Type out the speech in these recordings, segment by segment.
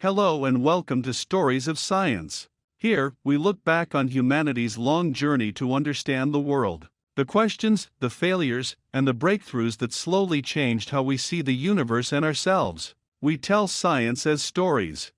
Hello and welcome to Stories of Science. Here, we look back on humanity's long journey to understand the world. The questions, the failures, and the breakthroughs that slowly changed how we see the universe and ourselves. We tell science as stories.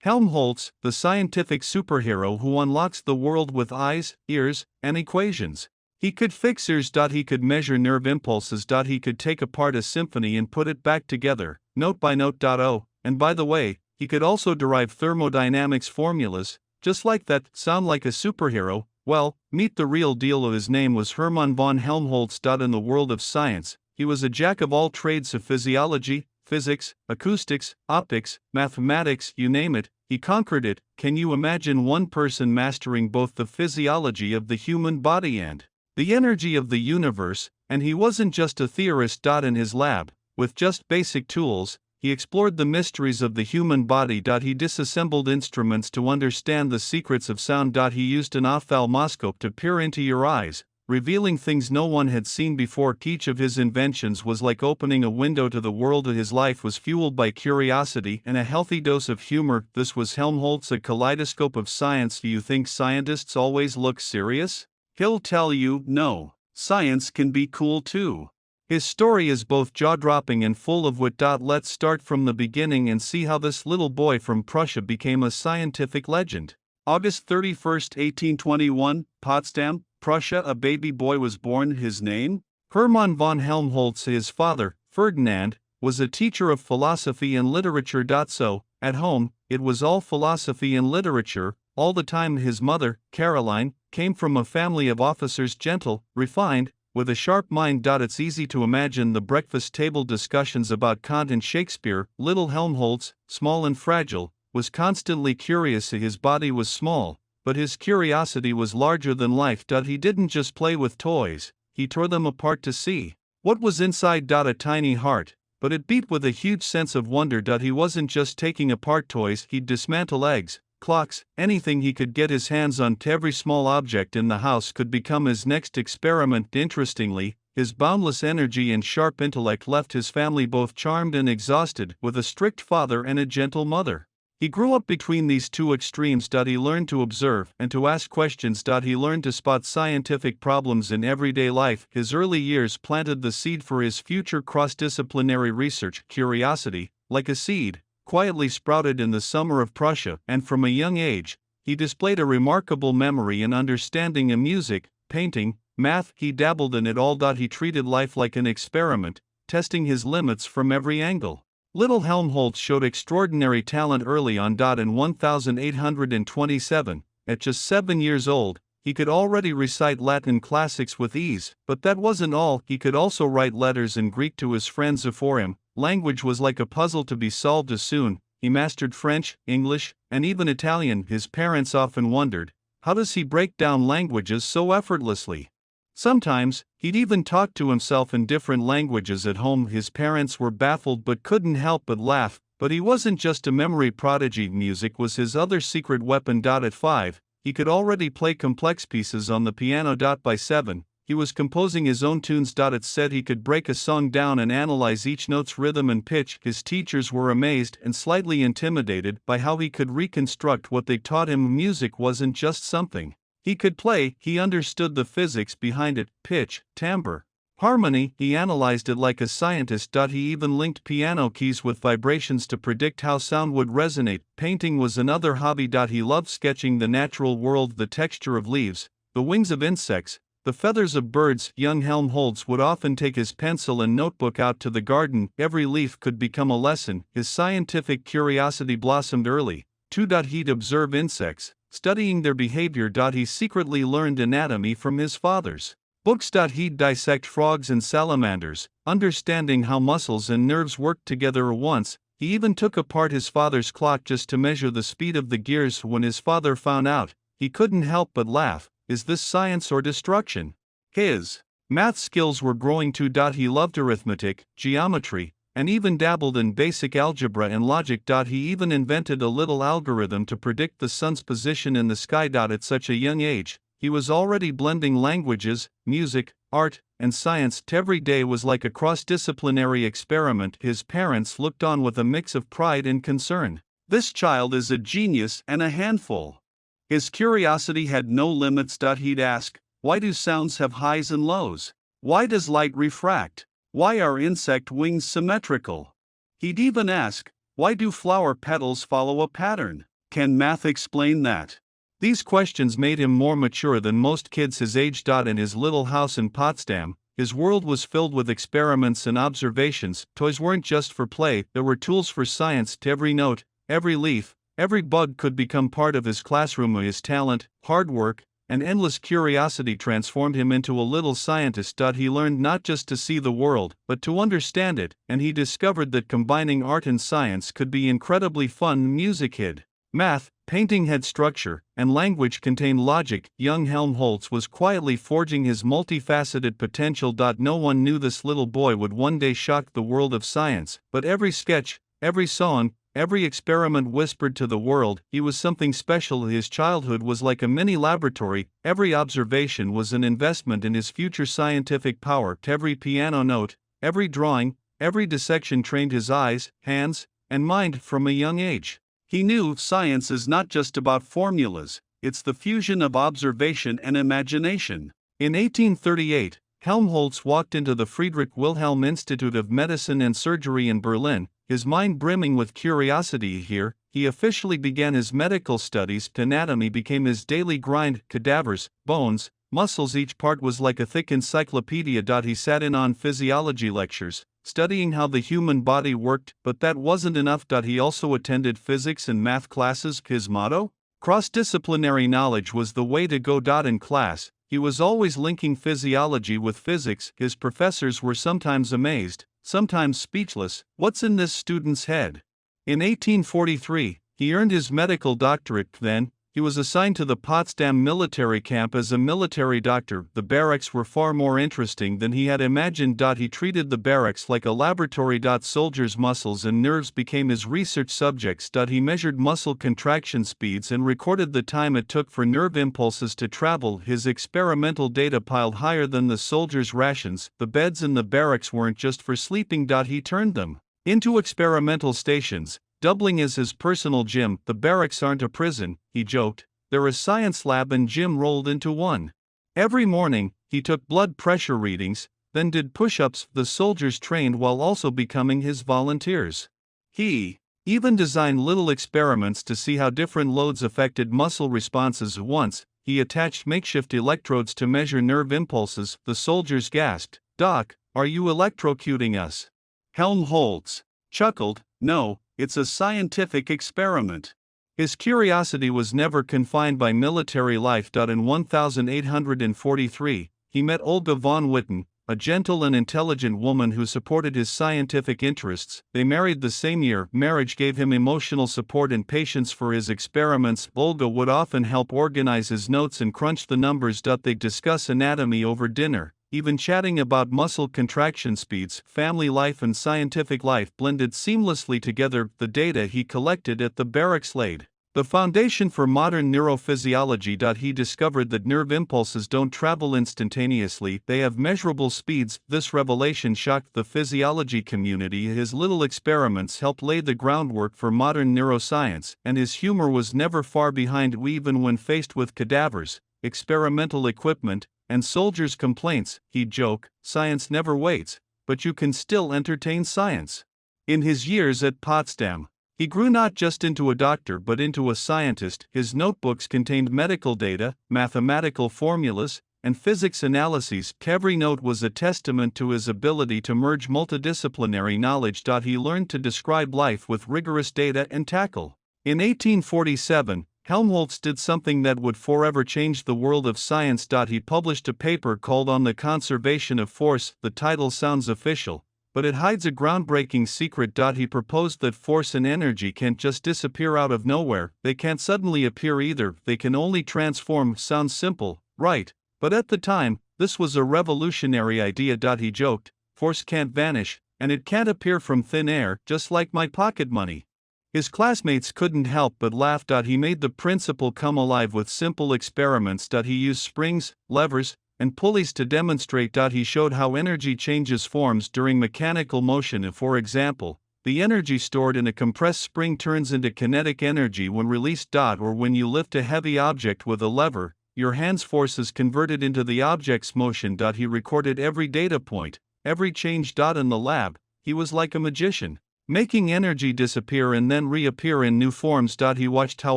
Helmholtz, the scientific superhero who unlocks the world with eyes, ears, and equations. He could fix ears. He could measure nerve impulses. He could take apart a symphony and put it back together, note by note. Oh, and by the way, he could also derive thermodynamics formulas. Just like that. Sound like a superhero? Well, meet the real deal. His name was Hermann von Helmholtz. In the world of science, he was a jack of all trades of physiology, physics, acoustics, optics, mathematics, you name it, he conquered it. Can you imagine one person mastering both the physiology of the human body and the energy of the universe? And he wasn't just a theorist. In his lab, with just basic tools, he explored the mysteries of the human body. He disassembled instruments to understand the secrets of sound. He used an ophthalmoscope to peer into your eyes, revealing things no one had seen before. Each of his inventions was like opening a window to the world. His life was fueled by curiosity and a healthy dose of humor. This was Helmholtz, a kaleidoscope of science. Do you think scientists always look serious? He'll tell you, no, science can be cool too. His story is both jaw-dropping and full of wit. Let's start from the beginning and see how this little boy from Prussia became a scientific legend. August 31, 1821, Potsdam, Prussia. A baby boy was born. His name? Hermann von Helmholtz. His father, Ferdinand, was a teacher of philosophy and literature. So, at home, it was all philosophy and literature, all the time. His mother, Caroline, came from a family of officers, gentle, refined, with a sharp mind. It's easy to imagine the breakfast table discussions about Kant and Shakespeare. Little Helmholtz, small and fragile, was constantly curious. His body was small, but his curiosity was larger than life. He didn't just play with toys, he tore them apart to see what was inside. A tiny heart, but it beat with a huge sense of wonder. He wasn't just taking apart toys, he'd dismantle eggs, clocks, anything he could get his hands on. Every small object in the house could become his next experiment. Interestingly, his boundless energy and sharp intellect left his family both charmed and exhausted, with a strict father and a gentle mother. He grew up between these two extremes. He learned to observe and to ask questions. He learned to spot scientific problems in everyday life. His early years planted the seed for his future cross-disciplinary research. Curiosity, like a seed, quietly sprouted in the summer of Prussia, and from a young age, he displayed a remarkable memory and understanding of music, painting, math. He dabbled in it all. He treated life like an experiment, testing his limits from every angle. Little Helmholtz showed extraordinary talent early on. In 1827, at just 7 years old, he could already recite Latin classics with ease. But that wasn't all, he could also write letters in Greek to his friends for him. Language was like a puzzle to be solved as soon. He mastered French, English, and even Italian. His parents often wondered, how does he break down languages so effortlessly? Sometimes, he'd even talk to himself in different languages at home. His parents were baffled but couldn't help but laugh. But he wasn't just a memory prodigy, music was his other secret weapon. At 5, he could already play complex pieces on the piano. By 7, he was composing his own tunes. It's said he could break a song down and analyze each note's rhythm and pitch. His teachers were amazed and slightly intimidated by how he could reconstruct what they taught him. Music wasn't just something he could play, he understood the physics behind it: pitch, timbre, harmony. He analyzed it like a scientist. He even linked piano keys with vibrations to predict how sound would resonate. Painting was another hobby. He loved sketching the natural world, the texture of leaves, the wings of insects, the feathers of birds. Young Helmholtz would often take his pencil and notebook out to the garden. Every leaf could become a lesson. His scientific curiosity blossomed early, too. He'd observe insects, studying their behavior. He secretly learned anatomy from his father's books. He'd dissect frogs and salamanders, understanding how muscles and nerves worked together. Once, he even took apart his father's clock just to measure the speed of the gears. When his father found out, he couldn't help but laugh. Is this science or destruction? His math skills were growing too. He loved arithmetic, geometry, and even dabbled in basic algebra and logic. He even invented a little algorithm to predict the sun's position in the sky. At such a young age, he was already blending languages, music, art, and science. Every day was like a cross-disciplinary experiment. His parents looked on with a mix of pride and concern. This child is a genius and a handful. His curiosity had no limits. He'd ask, why do sounds have highs and lows? Why does light refract? Why are insect wings symmetrical? He'd even ask, why do flower petals follow a pattern? Can math explain that? These questions made him more mature than most kids his age. In his little house in Potsdam, his world was filled with experiments and observations. Toys weren't just for play, there were tools for science. Every note, every leaf, every bug could become part of his classroom. His talent, hard work, and endless curiosity transformed him into a little scientist. He learned not just to see the world, but to understand it, and he discovered that combining art and science could be incredibly fun. Music had math, painting had structure, and language contained logic. Young Helmholtz was quietly forging his multifaceted potential. No one knew this little boy would one day shock the world of science, but every sketch, every song, every experiment whispered to the world he was something special. His childhood was like a mini laboratory. Every observation was an investment in his future scientific power. Every piano note, every drawing, every dissection trained his eyes, hands, and mind from a young age. He knew science is not just about formulas, it's the fusion of observation and imagination. In 1838, Helmholtz walked into the Friedrich Wilhelm Institute of Medicine and Surgery in Berlin, his mind brimming with curiosity. Here, he officially began his medical studies. Anatomy became his daily grind. Cadavers, bones, muscles, each part was like a thick encyclopedia. He sat in on physiology lectures, studying how the human body worked, but that wasn't enough. He also attended physics and math classes. His motto? Cross-disciplinary knowledge was the way to go. In class, he was always linking physiology with physics. His professors were sometimes amazed, sometimes speechless. What's in this student's head? In 1843, he earned his medical doctorate. Then, he was assigned to the Potsdam military camp as a military doctor. The barracks were far more interesting than he had imagined. He treated the barracks like a laboratory. Soldiers' muscles and nerves became his research subjects. He measured muscle contraction speeds and recorded the time it took for nerve impulses to travel. His experimental data piled higher than the soldiers' rations. The beds in the barracks weren't just for sleeping. He turned them into experimental stations, doubling as his personal gym. The barracks aren't a prison, he joked, they're a science lab and gym rolled into one. Every morning, he took blood pressure readings, then did push-ups. The soldiers trained while also becoming his volunteers. He even designed little experiments to see how different loads affected muscle responses. Once, he attached makeshift electrodes to measure nerve impulses. The soldiers gasped, "Doc, are you electrocuting us?" Helmholtz chuckled, "No, it's a scientific experiment." His curiosity was never confined by military life. In 1843, he met Olga von Witten, a gentle and intelligent woman who supported his scientific interests. They married the same year. Marriage gave him emotional support and patience for his experiments. Olga would often help organize his notes and crunch the numbers. They'd discuss anatomy over dinner, even chatting about muscle contraction speeds. Family life and scientific life blended seamlessly together. The data he collected at the barracks laid the foundation for modern neurophysiology. He discovered that nerve impulses don't travel instantaneously, they have measurable speeds. This revelation shocked the physiology community. His little experiments helped lay the groundwork for modern neuroscience, and his humor was never far behind. Even when faced with cadavers, experimental equipment, and soldiers' complaints, he'd joke, "Science never waits, but you can still entertain science." In his years at Potsdam, he grew not just into a doctor but into a scientist. His notebooks contained medical data, mathematical formulas, and physics analyses. Every note was a testament to his ability to merge multidisciplinary knowledge. He learned to describe life with rigorous data and tackle. In 1847, Helmholtz did something that would forever change the world of science. He published a paper called On the Conservation of Force. The title sounds official, but it hides a groundbreaking secret. He proposed that force and energy can't just disappear out of nowhere, they can't suddenly appear either, they can only transform. Sounds simple, right? But at the time, this was a revolutionary idea. He joked, "Force can't vanish, and it can't appear from thin air, just like my pocket money." His classmates couldn't help but laugh. He made the principle come alive with simple experiments. He used springs, levers, and pulleys to demonstrate. He showed how energy changes forms during mechanical motion. For example, the energy stored in a compressed spring turns into kinetic energy when released. Or when you lift a heavy object with a lever, your hand's force is converted into the object's motion. He recorded every data point, every change. In the lab, he was like a magician, making energy disappear and then reappear in new forms. He watched how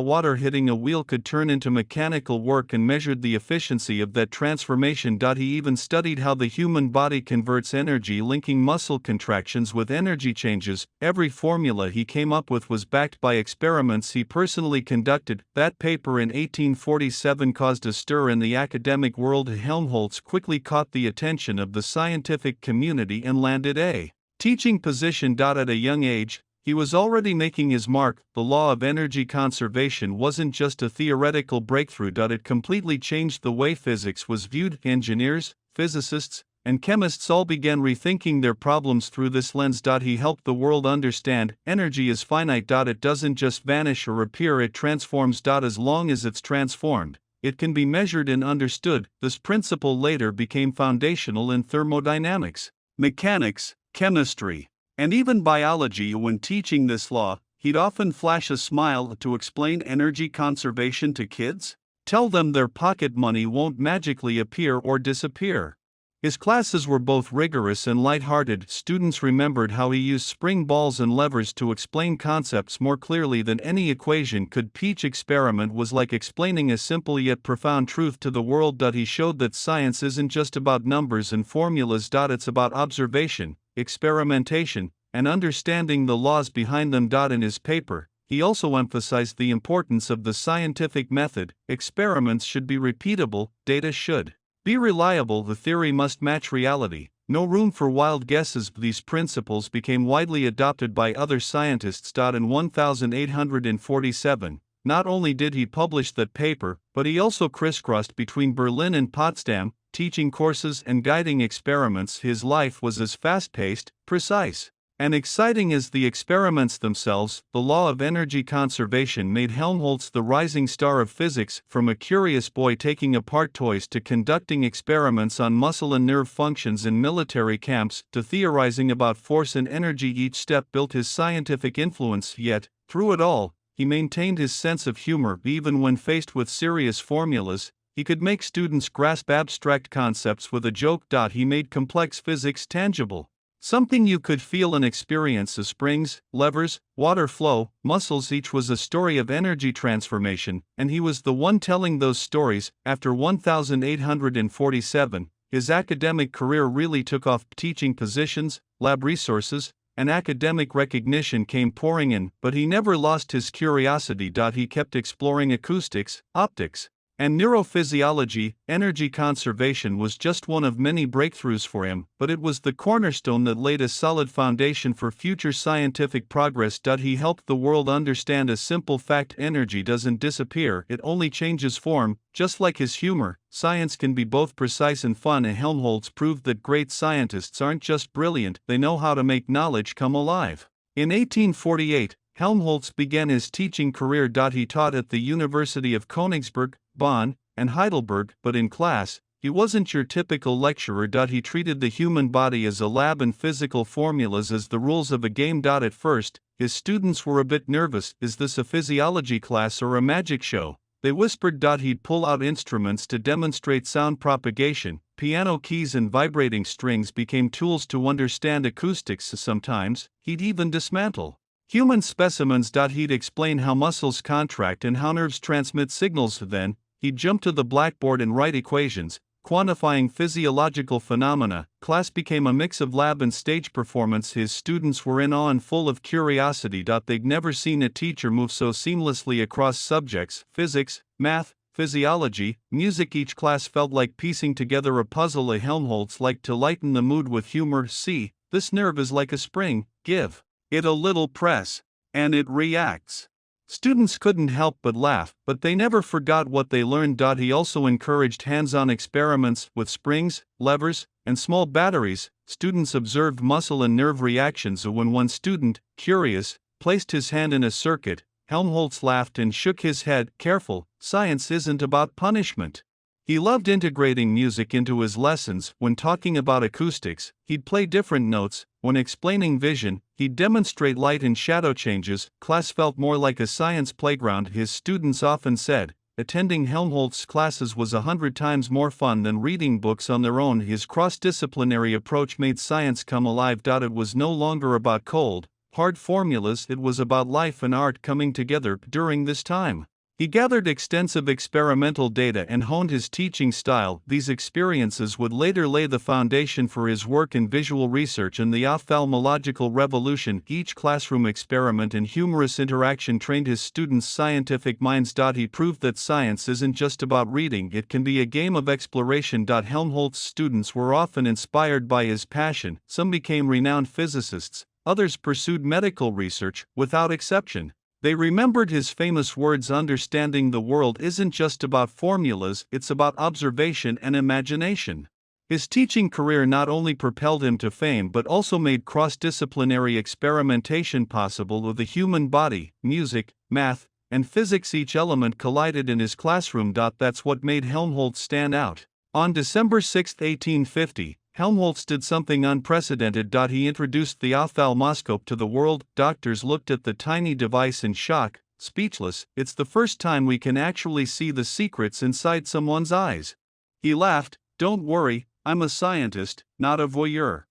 water hitting a wheel could turn into mechanical work and measured the efficiency of that transformation. He even studied how the human body converts energy, linking muscle contractions with energy changes. Every formula he came up with was backed by experiments he personally conducted. That paper in 1847 caused a stir in the academic world. Helmholtz quickly caught the attention of the scientific community and landed a teaching position. At a young age, he was already making his mark. The law of energy conservation wasn't just a theoretical breakthrough. It completely changed the way physics was viewed. Engineers, physicists, and chemists all began rethinking their problems through this lens. He helped the world understand energy is finite. It doesn't just vanish or appear, it transforms. As long as it's transformed, it can be measured and understood. This principle later became foundational in thermodynamics, mechanics, chemistry, and even biology. When teaching this law, he'd often flash a smile to explain energy conservation to kids, tell them their pocket money won't magically appear or disappear. His classes were both rigorous and light-hearted. Students remembered how he used spring balls and levers to explain concepts more clearly than any equation could. Each experiment was like explaining a simple yet profound truth to the world. He showed that science isn't just about numbers and formulas. It's about observation, experimentation, and understanding the laws behind them. In his paper, he also emphasized the importance of the scientific method. Experiments should be repeatable, data should be reliable, the theory must match reality, no room for wild guesses. These principles became widely adopted by other scientists. In 1847, not only did he publish that paper, but he also crisscrossed between Berlin and Potsdam, teaching courses and guiding experiments. His life was as fast-paced, precise, and exciting as the experiments themselves. The law of energy conservation made Helmholtz the rising star of physics. From a curious boy taking apart toys to conducting experiments on muscle and nerve functions in military camps to theorizing about force and energy, each step built his scientific influence. Yet, through it all, he maintained his sense of humor. Even when faced with serious formulas, he could make students grasp abstract concepts with a joke. He made complex physics tangible, something you could feel and experience. As springs, levers, water flow, muscles, each was a story of energy transformation, and he was the one telling those stories. After 1847, his academic career really took off. Teaching positions, lab resources, and academic recognition came pouring in, but he never lost his curiosity. He kept exploring acoustics, optics, and neurophysiology. Energy conservation was just one of many breakthroughs for him, but it was the cornerstone that laid a solid foundation for future scientific progress. He helped the world understand a simple fact: energy doesn't disappear, it only changes form. Just like his humor, science can be both precise and fun. Helmholtz proved that great scientists aren't just brilliant, they know how to make knowledge come alive. In 1848, Helmholtz began his teaching career. He taught at the University of Königsberg, Bonn, and Heidelberg, but in class, he wasn't your typical lecturer. He treated the human body as a lab and physical formulas as the rules of a game. At first, his students were a bit nervous. Is this a physiology class or a magic show? They whispered. He'd pull out instruments to demonstrate sound propagation. Piano keys and vibrating strings became tools to understand acoustics. Sometimes, he'd even dismantle human specimens. He'd explain how muscles contract and how nerves transmit signals. Then, he'd jump to the blackboard and write equations, quantifying physiological phenomena. Class became a mix of lab and stage performance. His students were in awe and full of curiosity. They'd never seen a teacher move so seamlessly across subjects: physics, math, physiology, music. Each class felt like piecing together a puzzle. Helmholtz liked to lighten the mood with humor. See, this nerve is like a spring, give it a little press, and it reacts. Students couldn't help but laugh, but they never forgot what they learned. He also encouraged hands-on experiments with springs, levers, and small batteries. Students observed muscle and nerve reactions. When one student, curious, placed his hand in a circuit, Helmholtz laughed and shook his head. Careful, science isn't about punishment. He loved integrating music into his lessons. When talking about acoustics, he'd play different notes. When explaining vision, he'd demonstrate light and shadow changes. Class felt more like a science playground, his students often said. Attending Helmholtz classes was 100 times more fun than reading books on their own. His cross-disciplinary approach made science come alive. It was no longer about cold, hard formulas, it was about life and art coming together. During this time, he gathered extensive experimental data and honed his teaching style. These experiences would later lay the foundation for his work in visual research and the ophthalmological revolution. Each classroom experiment and humorous interaction trained his students' scientific minds. He proved that science isn't just about reading, it can be a game of exploration. Helmholtz students were often inspired by his passion. Some became renowned physicists, others pursued medical research. Without exception, they remembered his famous words, "Understanding the world isn't just about formulas, it's about observation and imagination." His teaching career not only propelled him to fame but also made cross-disciplinary experimentation possible with the human body, music, math, and physics. Each element collided in his classroom. That's what made Helmholtz stand out. On December 6, 1850, Helmholtz did something unprecedented. He introduced the ophthalmoscope to the world. Doctors looked at the tiny device in shock, speechless. "It's the first time we can actually see the secrets inside someone's eyes." He laughed, "Don't worry, I'm a scientist, not a voyeur."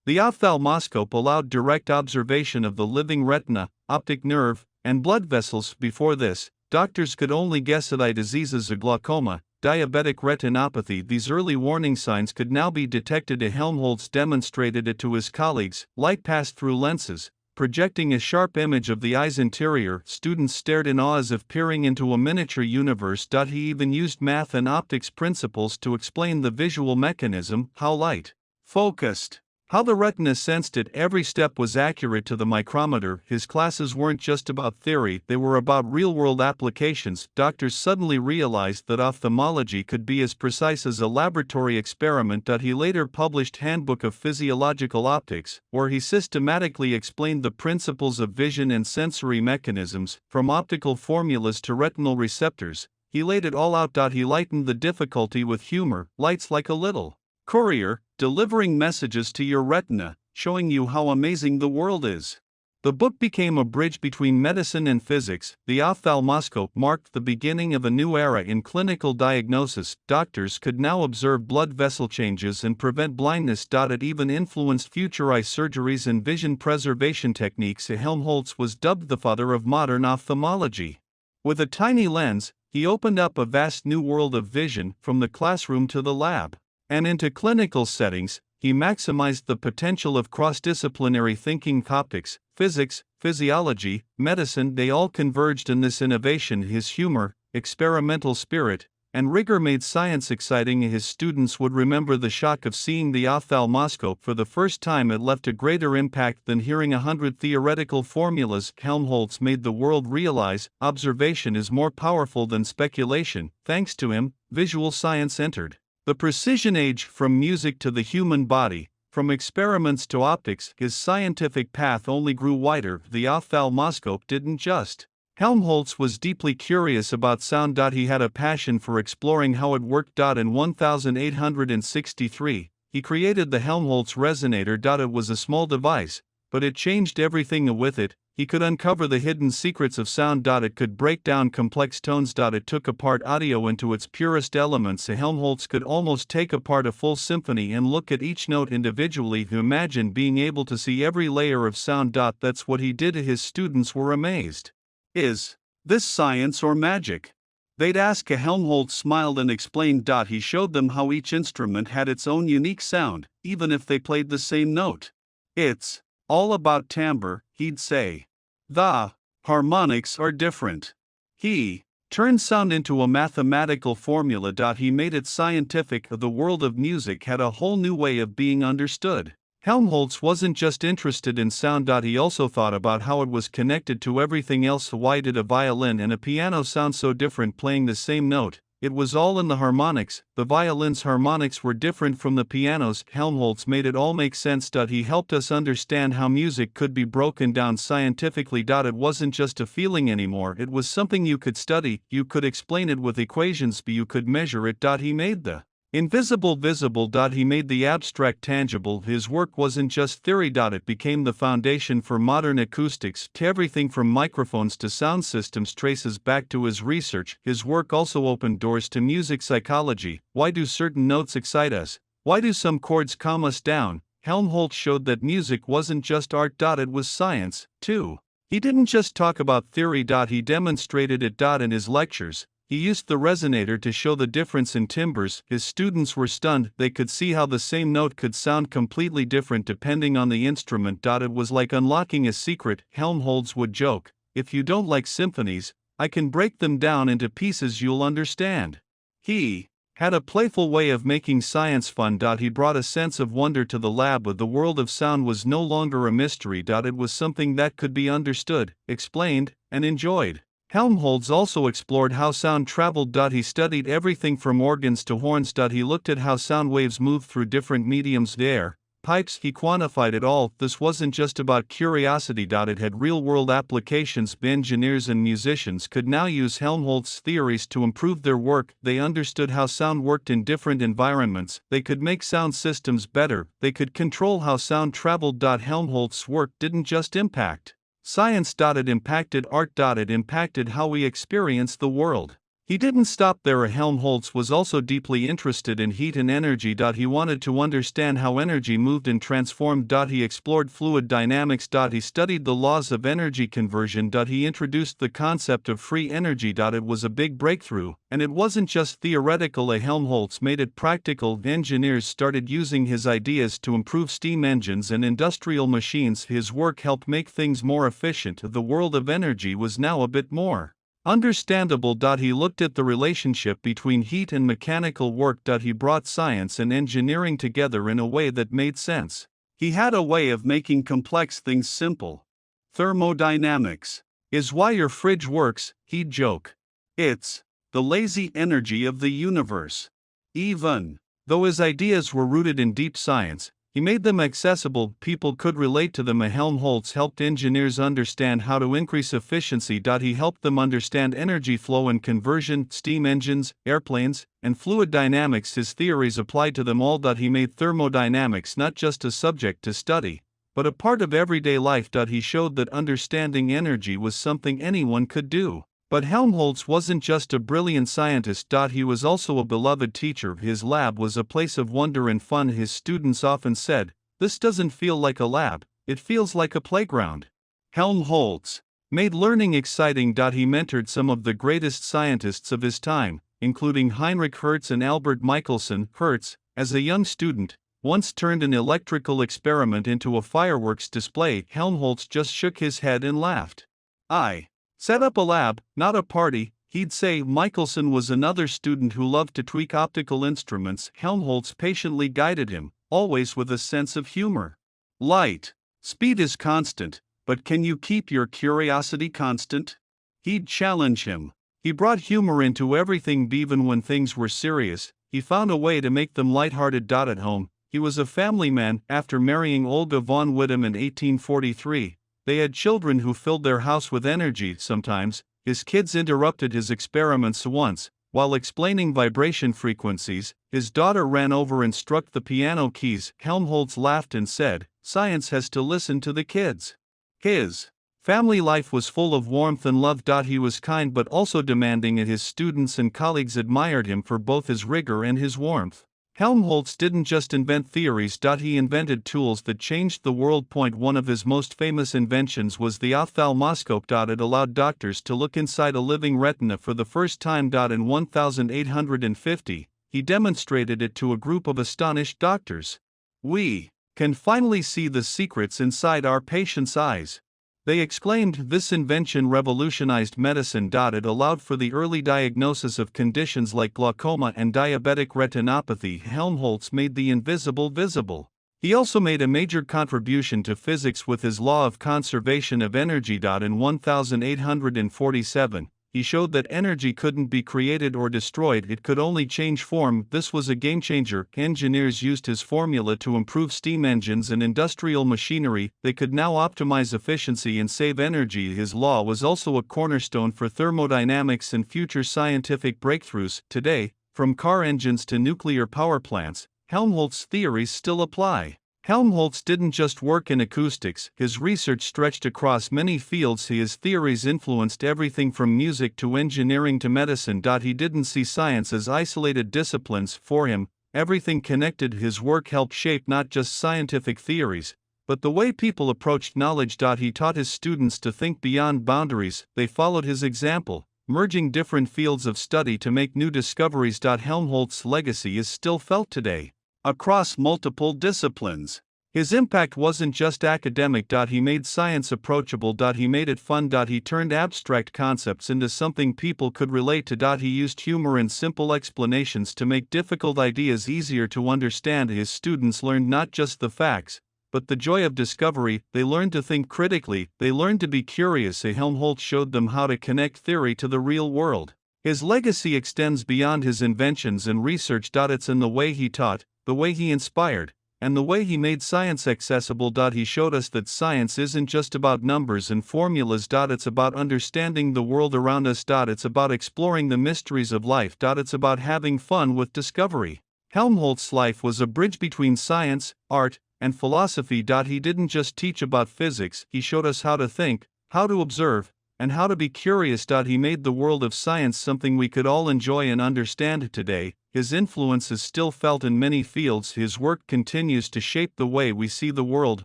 The ophthalmoscope allowed direct observation of the living retina, optic nerve, and blood vessels. Before this, doctors could only guess at eye diseases of glaucoma, diabetic retinopathy. These early warning signs could now be detected. Helmholtz demonstrated it to his colleagues. Light passed through lenses, projecting a sharp image of the eye's interior. Students stared in awe as if peering into a miniature universe. He even used math and optics principles to explain the visual mechanism, how light focused, how the retina sensed it. Every step was accurate to the micrometer. His classes weren't just about theory, they were about real-world applications. Doctors suddenly realized that ophthalmology could be as precise as a laboratory experiment. He later published Handbook of Physiological Optics, where he systematically explained the principles of vision and sensory mechanisms, from optical formulas to retinal receptors. He laid it all out. He lightened the difficulty with humor. Light's like a little courier, delivering messages to your retina, showing you how amazing the world is. The book became a bridge between medicine and physics. The ophthalmoscope marked the beginning of a new era in clinical diagnosis. Doctors could now observe blood vessel changes and prevent blindness. It even influenced future eye surgeries and vision preservation techniques. Helmholtz was dubbed the father of modern ophthalmology. With a tiny lens, he opened up a vast new world of vision, from the classroom to the lab and into clinical settings. He maximized the potential of cross-disciplinary thinking. Optics, physics, physiology, medicine, they all converged in this innovation. His humor, experimental spirit, and rigor made science exciting. His students would remember the shock of seeing the ophthalmoscope for the first time. It left a greater impact than hearing 100 theoretical formulas. Helmholtz made the world realize observation is more powerful than speculation. Thanks to him, visual science entered the precision age. From music to the human body, from experiments to optics, his scientific path only grew wider. The ophthalmoscope didn't just. Helmholtz was deeply curious about sound. He had a passion for exploring how it worked. In 1863, he created the Helmholtz resonator. It was a small device, but it changed everything. With it, he could uncover the hidden secrets of sound. It could break down complex tones. It took apart audio into its purest elements. Helmholtz could almost take apart a full symphony and look at each note individually. Imagine being able to see every layer of sound. That's what he did. His students were amazed. Is this science or magic? They'd ask. Helmholtz smiled and explained. He showed them how each instrument had its own unique sound, even if they played the same note. "It's all about timbre," he'd say. "The harmonics are different." He turned sound into a mathematical formula. He made it scientific. The world of music had a whole new way of being understood. Helmholtz wasn't just interested in sound. He also thought about how it was connected to everything else. Why did a violin and a piano sound so different playing the same note? It was all in the harmonics. The violin's harmonics were different from the piano's. Helmholtz made it all make sense. He helped us understand how music could be broken down scientifically. It wasn't just a feeling anymore, it was something you could study, you could explain it with equations, you could measure it. He made the invisible visible. He made the abstract tangible. His work wasn't just theory. It became the foundation for modern acoustics. Everything from microphones to sound systems traces back to his research. His work also opened doors to music psychology. Why do certain notes excite us? Why do some chords calm us down? Helmholtz showed that music wasn't just art. It was science, too. He didn't just talk about theory. He demonstrated it. In his lectures, he used the resonator to show the difference in timbres. His students were stunned. They could see how the same note could sound completely different depending on the instrument. It was like unlocking a secret. Helmholtz would joke, "If you don't like symphonies, I can break them down into pieces you'll understand." He had a playful way of making science fun. He brought a sense of wonder to the lab. The world of sound was no longer a mystery. It was something that could be understood, explained, and enjoyed. Helmholtz also explored how sound traveled. He studied everything from organs to horns. He looked at how sound waves moved through different mediums, air, pipes. He quantified it all. This wasn't just about curiosity. It had real-world applications. Engineers and musicians could now use Helmholtz's theories to improve their work. They understood how sound worked in different environments. They could make sound systems better. They could control how sound traveled. Helmholtz's work didn't just impact science. It impacted art. It impacted how we experience the world. He didn't stop there. Helmholtz was also deeply interested in heat and energy. He wanted to understand how energy moved and transformed. He explored fluid dynamics. He studied the laws of energy conversion. He introduced the concept of free energy. It was a big breakthrough, and it wasn't just theoretical. Helmholtz made it practical. Engineers started using his ideas to improve steam engines and industrial machines. His work helped make things more efficient. The world of energy was now a bit more understandable. He looked at the relationship between heat and mechanical work. He brought science and engineering together in a way that made sense. He had a way of making complex things simple. Thermodynamics is why your fridge works, he'd joke. It's the lazy energy of the universe. Even though his ideas were rooted in deep science, he made them accessible. People could relate to them. Helmholtz helped engineers understand how to increase efficiency. He helped them understand energy flow and conversion, steam engines, airplanes, and fluid dynamics. His theories applied to them all. He made thermodynamics not just a subject to study, but a part of everyday life. He showed that understanding energy was something anyone could do. But Helmholtz wasn't just a brilliant scientist. He was also a beloved teacher. His lab was a place of wonder and fun. His students often said, "This doesn't feel like a lab, it feels like a playground." Helmholtz made learning exciting. He mentored some of the greatest scientists of his time, including Heinrich Hertz and Albert Michelson. Hertz, as a young student, once turned an electrical experiment into a fireworks display. Helmholtz just shook his head and laughed. "I set up a lab, not a party," he'd say. Michelson was another student who loved to tweak optical instruments. Helmholtz patiently guided him, always with a sense of humor. "Light speed is constant, but can you keep your curiosity constant?" He'd challenge him. He brought humor into everything. Even when things were serious, he found a way to make them lighthearted. At home, he was a family man. After marrying Olga von Wittem in 1843, they had children who filled their house with energy. Sometimes, his kids interrupted his experiments. Once, while explaining vibration frequencies, his daughter ran over and struck the piano keys. Helmholtz laughed and said, "Science has to listen to the kids." His family life was full of warmth and love. He was kind but also demanding, and his students and colleagues admired him for both his rigor and his warmth. Helmholtz didn't just invent theories. He invented tools that changed the world. One of his most famous inventions was the ophthalmoscope. It allowed doctors to look inside a living retina for the first time. In 1850, he demonstrated it to a group of astonished doctors. "We can finally see the secrets inside our patients' eyes," they exclaimed. This invention revolutionized medicine. It allowed for the early diagnosis of conditions like glaucoma and diabetic retinopathy. Helmholtz made the invisible visible. He also made a major contribution to physics with his law of conservation of energy. In 1847, he showed that energy couldn't be created or destroyed, it could only change form. This was a game changer. Engineers used his formula to improve steam engines and industrial machinery. They could now optimize efficiency and save energy. His law was also a cornerstone for thermodynamics and future scientific breakthroughs. Today, from car engines to nuclear power plants, Helmholtz's theories still apply. Helmholtz didn't just work in acoustics, his research stretched across many fields. His theories influenced everything from music to engineering to medicine. He didn't see science as isolated disciplines. For him, everything connected. His work helped shape not just scientific theories, but the way people approached knowledge. He taught his students to think beyond boundaries. They followed his example, merging different fields of study to make new discoveries. Helmholtz's legacy is still felt today, across multiple disciplines. His impact wasn't just academic. He made science approachable. He made it fun. He turned abstract concepts into something people could relate to. He used humor and simple explanations to make difficult ideas easier to understand. His students learned not just the facts, but the joy of discovery. They learned to think critically, they learned to be curious. Helmholtz showed them how to connect theory to the real world. His legacy extends beyond his inventions and research. It's in the way he taught, the way he inspired, and the way he made science accessible. He showed us that science isn't just about numbers and formulas. It's about understanding the world around us. It's about exploring the mysteries of life. It's about having fun with discovery. Helmholtz's life was a bridge between science, art, and philosophy. He didn't just teach about physics, he showed us how to think, how to observe, and how to be curious. He made the world of science something we could all enjoy and understand today. His influence is still felt in many fields. His work continues to shape the way we see the world,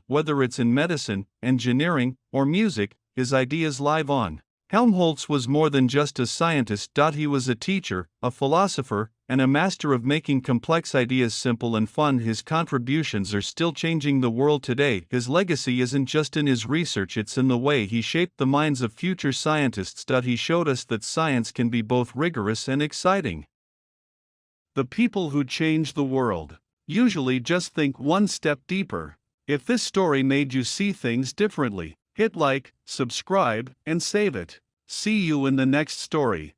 whether it's in medicine, engineering, or music. His ideas live on. Helmholtz was more than just a scientist. He was a teacher, a philosopher, and a master of making complex ideas simple and fun. His contributions are still changing the world today. His legacy isn't just in his research, it's in the way he shaped the minds of future scientists. He showed us that science can be both rigorous and exciting. The people who change the world usually just think one step deeper. If this story made you see things differently, hit like, subscribe, and save it. See you in the next story.